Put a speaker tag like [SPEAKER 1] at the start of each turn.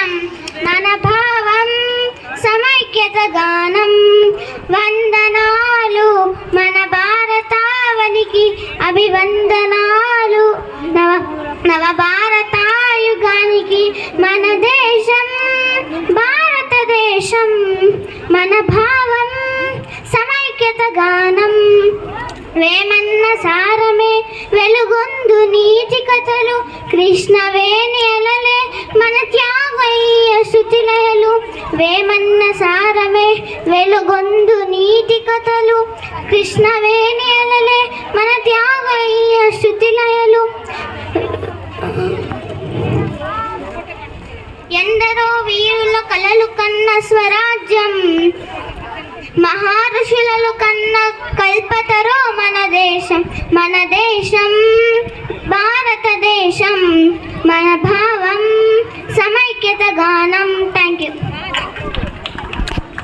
[SPEAKER 1] దేశం మన భావం సమైక్యత గానం వందనాలు మన భారతావనికి అభివందనాలు నవ భారతాయుగానికి మన దేశం భారతదేశం మన భావం సమైక్యత గానం వేమన్న సారమే వెలుగొందు నీతి కథలు కృష్ణవేణి అలలే మన త్యాగయ్య శృతిలయలు వేమన్న సారమే వెలుగొందు నీతి కథలు కృష్ణవేణి అలలే మన త్యాగయ్య శృతిలయలు ఎందరో వీరుల కలలు కన్న స్వరాజ్యం మహర్షులను కన్న కల్పతరో మన దేశం భారతదేశం మన భావం సమైక్యత గానం